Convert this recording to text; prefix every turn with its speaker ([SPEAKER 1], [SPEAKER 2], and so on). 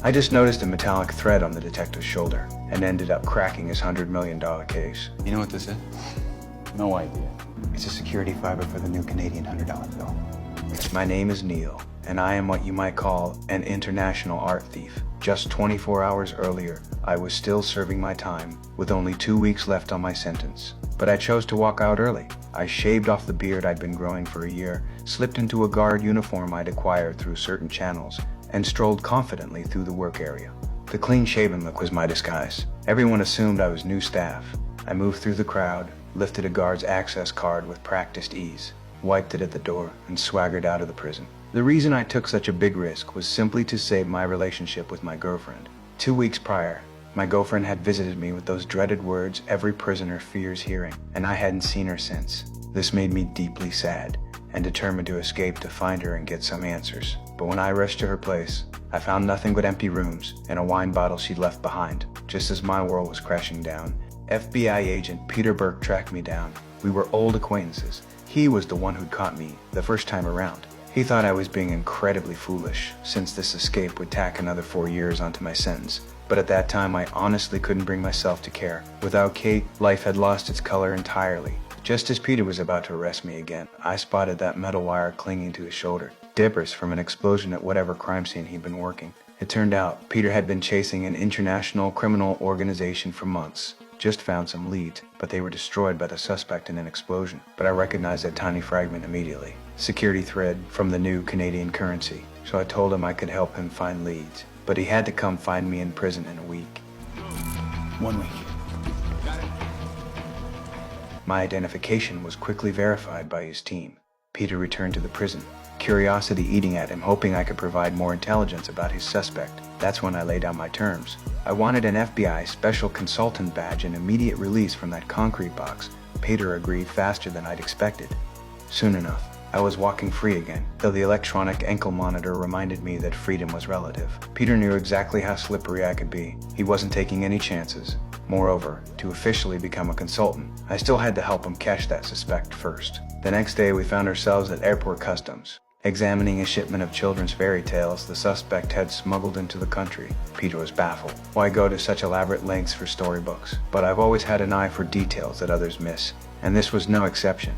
[SPEAKER 1] I just noticed a metallic thread on the detective's shoulder and ended up cracking his $100 million case.
[SPEAKER 2] You know what this is? No idea.
[SPEAKER 3] It's a security fiber for the new Canadian $100 bill.
[SPEAKER 1] My name is Neil, and I am what you might call an international art thief. Just 24 hours earlier, I was still serving my time, with only 2 weeks left on my sentence. But I chose to walk out early. I shaved off the beard I'd been growing for a year, slipped into a guard uniform I'd acquired through certain channels, and strolled confidently through the work area. The clean-shaven look was my disguise. Everyone assumed I was new staff. I moved through the crowd, lifted a guard's access card with practiced ease, wiped it at the door, and swaggered out of the prison. The reason I took such a big risk was simply to save my relationship with my girlfriend. 2 weeks prior, my girlfriend had visited me with those dreaded words every prisoner fears hearing, and I hadn't seen her since. This made me deeply sad, and determined to escape to find her and get some answers. But when I rushed to her place, I found nothing but empty rooms and a wine bottle she'd left behind. Just as my world was crashing down, FBI agent Peter Burke tracked me down. We were old acquaintances. He was the one who'd caught me the first time around. He thought I was being incredibly foolish, since this escape would tack another 4 years onto my sentence. But at that time, I honestly couldn't bring myself to care. Without Kate, life had lost its color entirely. Just as Peter was about to arrest me again, I spotted that metal wire clinging to his shoulder. Dippers from an explosion at whatever crime scene he'd been working. It turned out Peter had been chasing an international criminal organization for months. Just found some leads, but they were destroyed by the suspect in an explosion. But I recognized that tiny fragment immediately. Security thread from the new Canadian currency. So I told him I could help him find leads. But he had to come find me in prison in a week.
[SPEAKER 3] 1 week.
[SPEAKER 1] My identification was quickly verified by his team. Peter returned to the prison, curiosity eating at him, hoping I could provide more intelligence about his suspect. That's when I laid out my terms. I wanted an FBI special consultant badge and immediate release from that concrete box. Peter agreed faster than I'd expected. Soon enough, I was walking free again, though the electronic ankle monitor reminded me that freedom was relative. Peter knew exactly how slippery I could be. He wasn't taking any chances. Moreover, to officially become a consultant, I still had to help him catch that suspect first. The next day, we found ourselves at airport customs, examining a shipment of children's fairy tales the suspect had smuggled into the country. Peter was baffled. Why go to such elaborate lengths for storybooks? But I've always had an eye for details that others miss, and this was no exception.